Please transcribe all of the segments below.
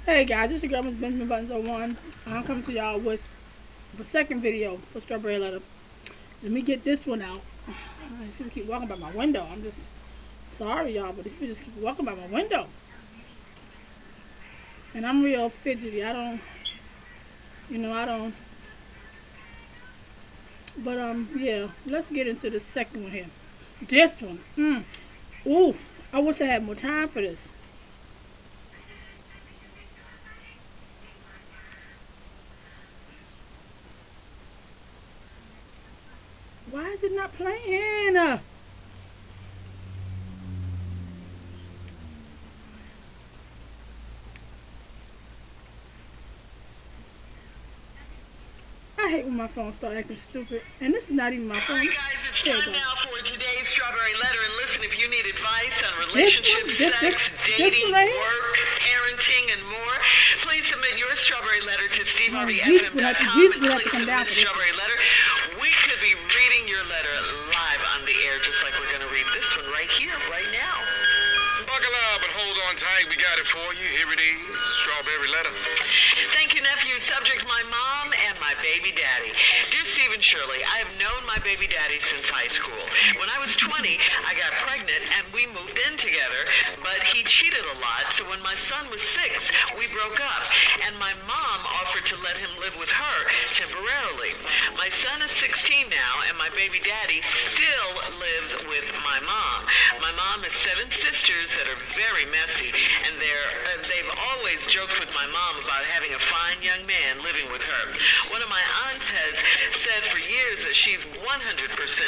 Hey guys, this is your girl Miss Benjamin Buttons 01. I'm coming to y'all with the second video for Strawberry Letter. Let me get this one out. These people keep walking by my window. I'm just sorry y'all, but these people just keep walking by my window. And I'm real fidgety. I don't. But yeah, let's get into the second one here. This one. Oof. I wish I had more time for this. Why is it not playing? I hate when my phone start acting stupid. And this is not even my phone. Alright guys, it's There time you go. now for today's Strawberry Letter. And listen, if you need advice on This one? relationships, This dating, one right here? work, parenting, and more, please submit your Strawberry Letter to Jesus would have to steveharveyfm.com and come click down Submit for this. Strawberry Letter. We could be reading your letter live on the air, just like we're going to read this one right here, right now. Buckle up and hold on tight. We got it for you. Here it is, the Strawberry Letter. Thank you, nephew. Subject, my mom and my baby daddy. Dear Stephen Shirley, I have known my baby daddy since high school. When I was 20, I got pregnant and we moved in together, but he cheated a lot, so when my son was 6, we broke up, and my mom offered to let him live with her temporarily. My son is 16 now, and my baby daddy still lives with my mom. My mom has 7 sisters that are very messy, and they've always joked with my mom about having a fine young man living with her. One of my aunts has said for years that she's 100%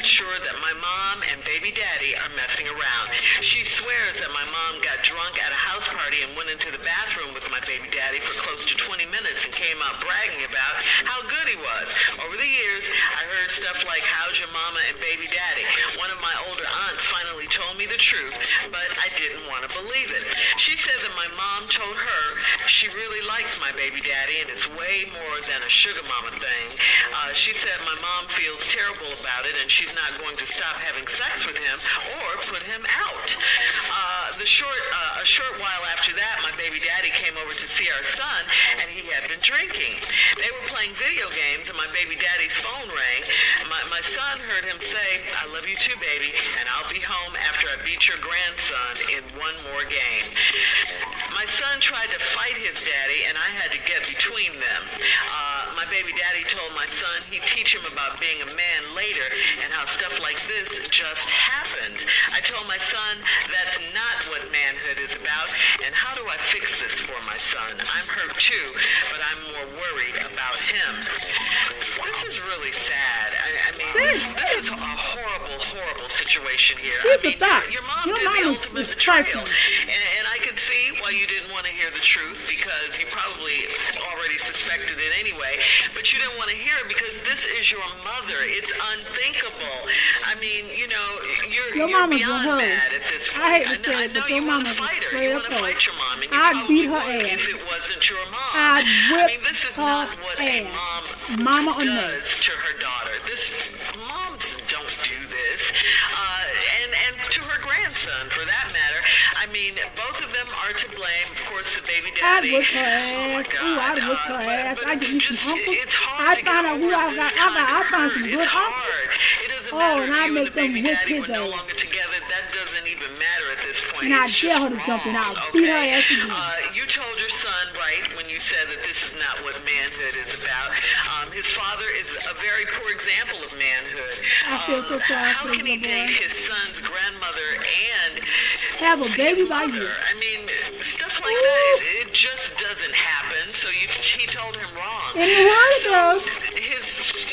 sure that my mom and baby daddy are messing around. She swears that my mom got drunk at a house party and went into the bathroom with my baby daddy for close to 20 minutes and came out bragging about how good he was. Over the years, I heard stuff like, how's your mama and baby daddy? One of my older aunts finally told me the truth, but I didn't want to believe it. She said that my mom told her she really likes my baby daddy and it's way more than a sugar mama thing. She said my mom feels terrible about it and she's not going to stop having sex with him or put him out. A short while after that, my baby daddy came over to see our son and he had been drinking. They were playing video games and my baby daddy's phone rang. My son heard him say, I love you too, baby, and I'll be home after I beat your grandson in one more game. My son tried to fight his daddy and I had to get between them. My baby daddy told my son he'd teach him about being a man later and how stuff like this just happened. I told my son that's not what manhood is about, and how do I fix this for my son? I'm hurt too, but I'm more worried about him. This is really sad. I mean, this is a horrible, horrible situation here. She's I mean, a thought. your mom Your did the mom ultimate is betrayal, trifling. and I could see why you didn't want to hear the truth because you probably already suspected it anyway, but you didn't want to hear it because this is your mother. It's unthinkable. I mean, Your you're mama's a beyond hoe. mad at this point. I hate to say I it, know but you your want to mama's a fight her. straight You up want to hoe. fight your mom, and you I'd probably beat her would ass. if it wasn't your mom. I'd I whip mean, this is her not what a ass. mom Mama or no. does to her daughter. Moms don't do this. And to her grandson, for that matter. I mean, both of them are to blame. Of course, the baby I'd daddy. whip her ass. Oh my God. Ooh, I'd whip her ass. I'd get me just, some uncles. it's hard I'd to find get out who over I this got. kind of I'd find some hurt. good It's uncles. hard. It doesn't Oh, matter and if I'd you make and the them baby whip daddy his were no ass. longer together. That doesn't even matter at this point. And I'd It's dare just her to jump in. wrong, I'll beat her okay? ass again. You told your son right when you said that this is not what manhood is about. His father is a very poor example of manhood. I feel so sorry How for can he the date boy. his son's grandmother and Have a baby his by mother? you. I mean, stuff like that, it just doesn't happen. So he told him wrong. In the hood, though.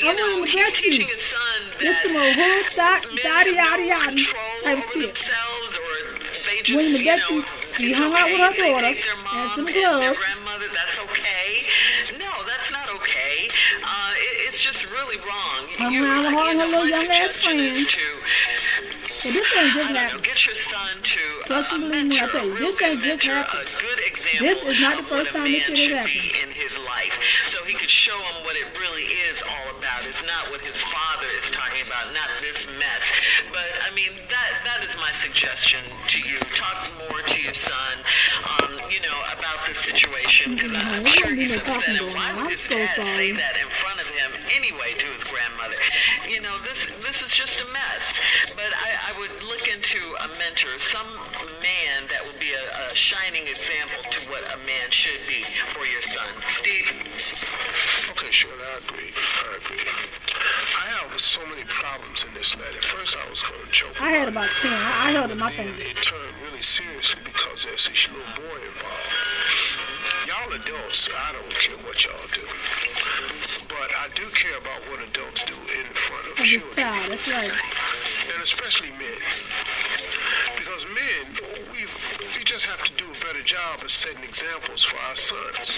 You know, gonna he's bet you. teaching his son This that some old hood stock, men yada have yada no yada control type of over shit. themselves, or they just, William you bet know, you she it's hung out with okay her if they daughter date their and mom some and their gloves. grandmother. That's okay. No, that's not okay. It's just really wrong. Hung around with her and her little young ass friends. But this ain't just happening. Get your son to Trust a and believe me, I mentor, tell you, a real this good ain't just mentor, happening. a good example This is not the of first what a time this man shit should has be happened. in his life. So he could show him what it really is all about. It's not what his father is talking about, not this mess. But I mean, that is my suggestion to you. Talk more to your son, about about the situation because I'm There's sure gonna be he's no upset. talking And going why on. would I'm his so dad say sorry. that in front of him anyway to his grandmother? You know, this is just a mess. But I would look into a mentor, some man that would be a shining example to what a man should be for your son. Steve? Okay, Shirley, I agree. I have so many problems in this letter. First, I was going to joke. I had about 10. I held in my Then finger. it turned really seriously because there's this little boy involved. Y'all adults, I don't care what y'all do. But I do care about what adults do in front of Of this children. child, that's right. And especially men. Because men, we just have to do a better job of setting examples for our sons.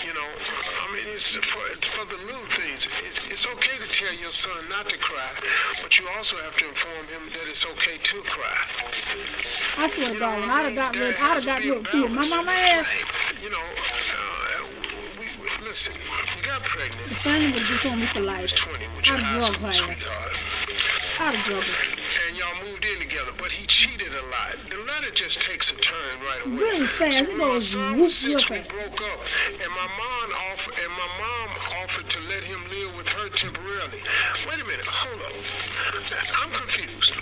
You know, I mean, it's for the little things. It's okay to tell your son not to cry, but you also have to inform him that it's okay to cry. I swear to God, when I'd have got rid of my mama ass, You know, listen, you got pregnant. the family would just on me for life. 20 with your I'd high drug school her. sweetheart. I'd have drug her. And y'all moved in together, but he cheated a lot. The letter just takes a turn right away. Really fast. So It when my goes son whoop was 6, real we fast. broke up, and my mom offered to let him live with her temporarily. Wait a minute, hold on. I'm confused.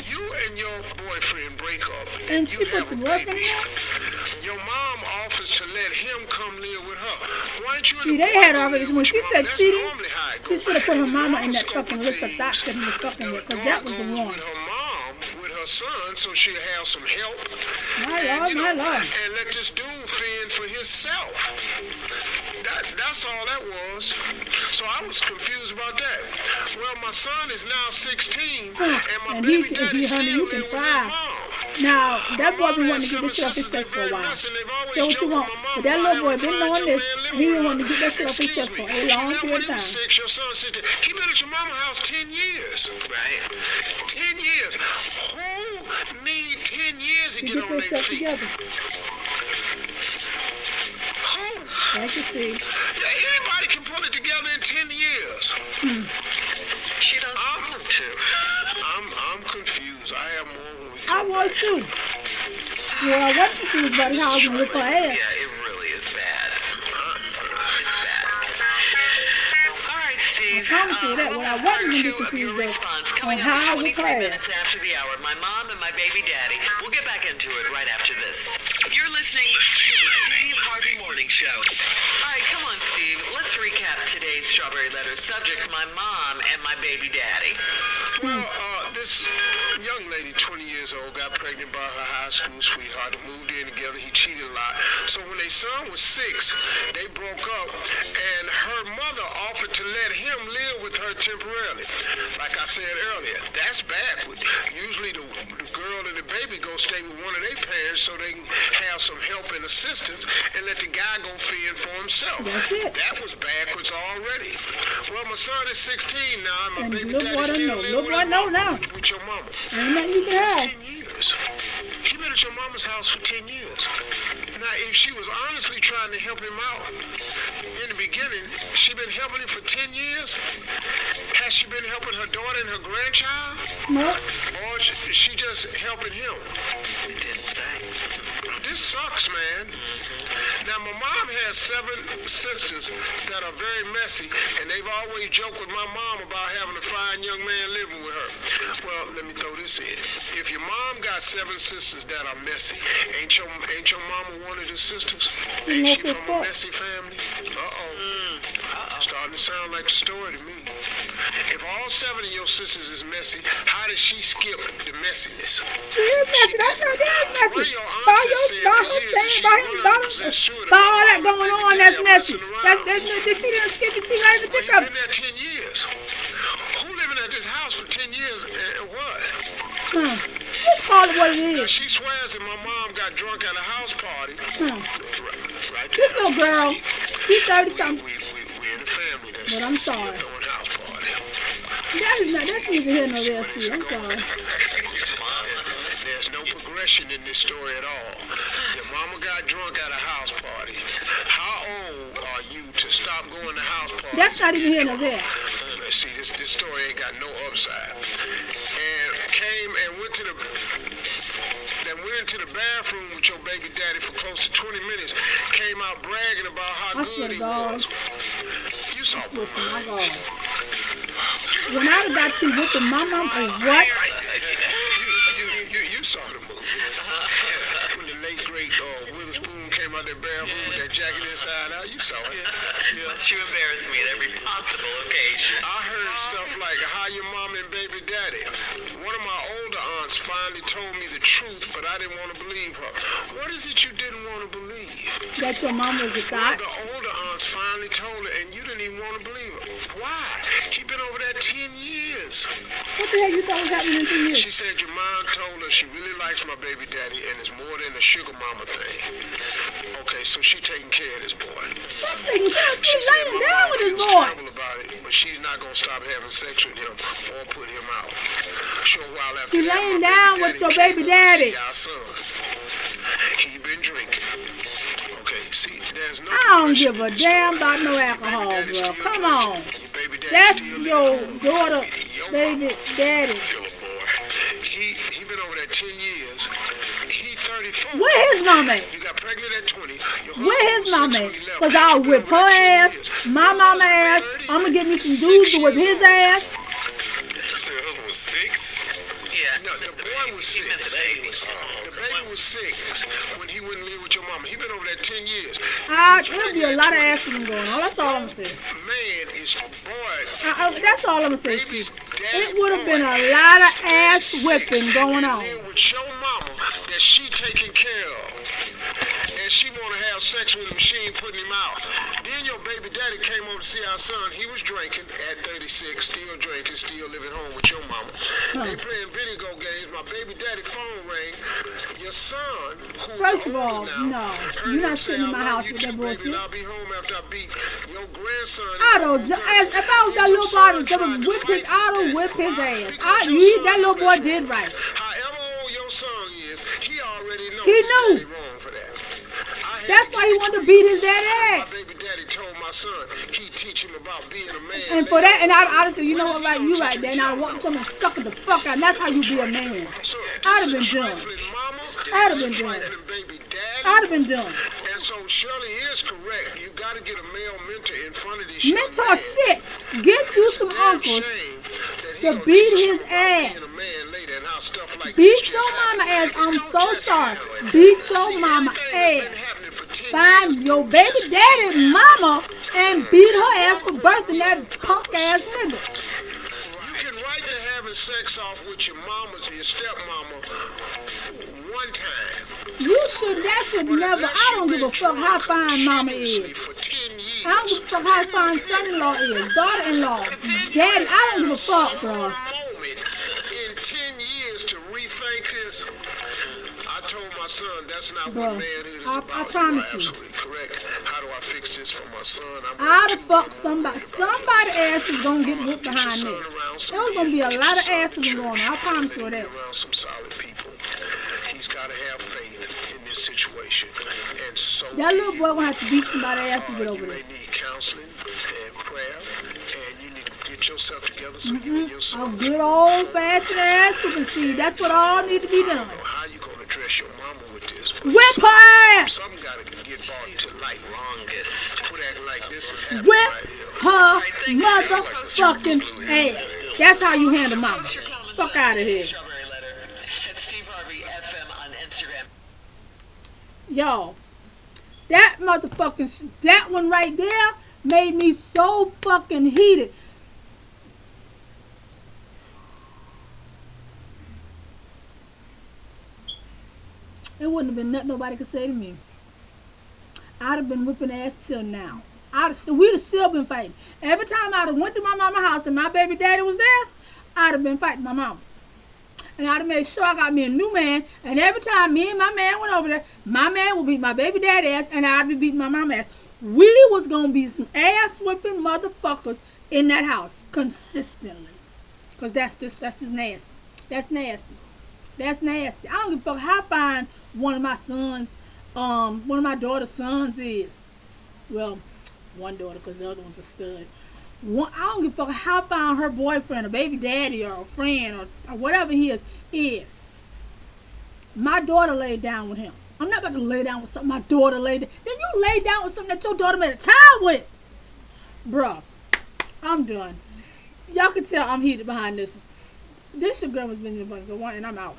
You and your boyfriend break up, And you she put have the a boyfriend baby. in? Your mom offers to let him come live with her. Why ain't you See, and they the boy had go already, live when with she your mom? said That's cheating, normally how it she goes. should have put her In mama the in that scope fucking of list of things, thoughts that he was fucking with, because that was the daughter one. goes with her mom, with her son, so she'll have some help. My And, Lord, you my know, Lord. and let this dude fend for himself. That's all that was. So I was confused about that. Well, my son is now 16, and my And baby he- daddy he- still honey, you live can with try. his mom. Now, that boy My been mom wanting to has get this shit off his 7 chest for a sisters, while. they're very nice, and they've always Say what you joked want, with my mom but that about little boy having a been fine knowing young this, man living and he with been her. wanting to get that shit off his Excuse chest me, for a he long left period when of he was time. 6, your son 16. He been at your mama's house 10 years. Right. 10 years. Who need 10 years to To get get on their yourself feet? together. Who? Thank you, Steve. Yeah, anybody can pull it together in 10 years. She doesn't want to. I'm confused. I have more when we I come was back. too. Well, I was confused about how I was gonna whip her ass. Yeah, it really is bad. It's bad. All right, Steve. I promise you that. What I wasn't gonna be Part 2 of your confused response on coming how I up at whip her 23 ass. minutes after the hour. My mom and my baby daddy. We'll get back into it right after this. You're listening to the Steve Harvey Morning Show. All right, come on, Steve. Let's recap today's Strawberry Letter subject, my mom and my baby daddy. Well, this young lady, 20 years old, got pregnant by her high school sweetheart. They moved in together. He cheated a lot. So when their son was 6, they broke up, and her mother offered to let him live with her temporarily. Like I said earlier, that's backward. Usually the girl and the baby go stay with one of their parents so they can have some help and assistance, and let the guy go fend for himself. That's it. That was backwards already. Well, my son is 16 now, and my And baby little daddy boy don't still know. live Little with boy his know mama, now. with your mama. Ain't nothing you can That's hide. 10 years. He been at your mama's house for 10 years. Now, if she was honestly trying to help him out in the beginning, she been helping him for 10 years? Has she been helping her daughter and her grandchild? No, Or is she just helping him? It didn't say. This sucks, man. Now, my mom has 7 sisters that are very messy, and they've always joked with my mom about having a fine young man living with her. Well, let me throw this in. If your mom got 7 sisters that are messy, ain't your mama one of the sisters? Ain't she from a messy family? Starting to sound like the story to me. If all 7 of your sisters is messy, how did she skip the messiness? you're messy. That's her dad's One messy. of your By aunts your has said for years that stand she's by him, by 100% sure that by all that my going mama on, and that's baby daddy are messy. messing That's around. she didn't skip it. She not even Well, pick you've up. been there 10 years. Who living at this house for 10 years and what? Just call it what it Now, is. she swears that my mom got drunk at a house party. Right This little girl, she's 30 We something. in a family that's But I'm still sorry. doing house party. That's neither here nor there, Steve. I'm sorry. There's no progression in this story at all. Your mama got drunk at a house party. How old are you to stop going to house parties? That's not even here nor there. See, this story ain't got no upside. And came and went into the bathroom with your baby daddy for close to 20 minutes, came out bragging about how I swear good to he God. was. You saw Listen, my God. When I got to with the mama, what? You saw the movie. When the late great Witherspoon came out that bathroom with that jacket inside out, you saw it. Must you embarrass me at every possible occasion? I heard stuff like, how your mom and baby daddy. One of my older aunts finally told me the truth, but I didn't want to believe her. What is it you didn't want to believe? That your mama was a One thought? of the older aunts finally told her, and you didn't even want to believe her. Why? He been over there 10 years. What the hell you thought was happening in 2 years? She said your mom told her she really likes my baby daddy, and it's more than a sugar mama thing. Okay, so she taking care of this boy. Something, She she's said laying my down mom with this feels boy. terrible about it, but she's not gonna stop having sex with him or put him out. Sure, while after She that, laying my down baby with your daddy baby came over to daddy. see our son. He been drinking. Okay, see, there's no. I don't question. give a damn about no Your baby alcohol, daddy's bro. still Come drinking. on. Your baby daddy's That's still living your home. daughter, Your baby daddy. Philip boy. He been over there 10 years. He 34. Where his mama at? You got pregnant at 20. Your Where his husband mama was 6 at? when he left. Because I'll You been whip over her there 10 ass, years. my Your mama husband ass. 30, I'm going to get me some 6 dudes to whip years his old. ass. You said your husband was 6? Yeah. No, the boy was He 6. meant the baby. The baby was 6 when he wouldn't live with your mama. He been over there 10 years. There'll be a lot of ass going on. That's all I'm saying. Man is boy. That's all I'm saying. Baby's daddy It would have been boy a lot of is ass 36 whipping going and on. live with your mama that she taking care of. And she want to have sex with him, she ain't putting him out. Then your baby daddy came over to see our son. He was drinking at 36, still drinking, still living home with your mama. They playing video games. My baby daddy phone rang. Your son, who's First of older all, now, no. heard You're him not say, sitting in "I my love house you with that too, baby, bullshit." and I'll be home after I beat your grandson. If I was that little boy, I would whip his ass. That little boy did right. However old your son is, he already knows He his knew. daddy wrong for that. I had That's to why get he the wanted to truth. beat his daddy My ass. baby daddy told my son he teach him about being a man. And for that, and I'd say, you know what, right, you right there. And I'd walk to him and suck the fuck out. And that's how you be a man. So, I'd have been this is done. trifling mama, I'd have this been is done. trifling baby daddy. I'd have been done. And so Shirley is correct. You got to get a male mentor in front of this young Mentor man. shit. Get you some Damn uncles. shame that he to gonna beat teach his him about ass. being a man later and how stuff like Beat this your just mama happen. ass. I'm It don't so just sorry. happen. Beat your See, mama everything that's been ass. happening for 10 Find years, your you baby just daddy can't mama and beat her ass for birthing that punk ass nigga. You can write to having sex off with your mama, your stepmama, one time. That should never, I don't give a fuck how fine mama is. For 10 years. I don't give a fuck how fine son-in-law is, daughter-in-law, daddy, I don't give a fuck, bro. Moment in 10 years to rethink this. I told my son that's not Bro, what manhood is I about. promise you. You are absolutely correct. How do I fix this for my son? I'd have fucked somebody. Somebody ass is gonna get whooped behind this. There was gonna be a lot of asses going on. I promise you that. Around some solid people. He's got to have faith in this situation. And so That little boy gonna have to beat somebody's ass to get over you may this. need counseling and prayer, and you need to get yourself together so you and your A son good old fashioned ass whooping. See, that's what all need to be done. know how you gonna address your mama with this. But Whip her ass. something gotta get brought to light. Longest. Quit acting like this is happening Whip right here. her motherfucking ass. That's how you handle mama. Fuck out of here. Strawberry Letter at Steve Harvey FM on Instagram. Y'all, that one right there made me so fucking heated. It wouldn't have been nothing nobody could say to me. I'd have been whipping ass till now. We'd have still been fighting. Every time I'd have went to my mama's house and my baby daddy was there, I'd have been fighting my mama. And I'd have made sure I got me a new man. And every time me and my man went over there, my man would beat my baby daddy ass and I'd be beating my mama ass. We was going to be some ass whipping motherfuckers in that house consistently. Because that's just nasty. That's nasty. That's nasty. I don't give a fuck how fine one of my daughter's sons is. Well, one daughter because the other one's a stud. I don't give a fuck how fine her boyfriend or baby daddy or a friend or whatever he is. My daughter laid down with him. I'm not about to lay down with something my daughter laid down. Then you lay down with something that your daughter made a child with. Bruh, I'm done. Y'all can tell I'm heated behind this one. This your girl was Benjamin Buns, and I'm out.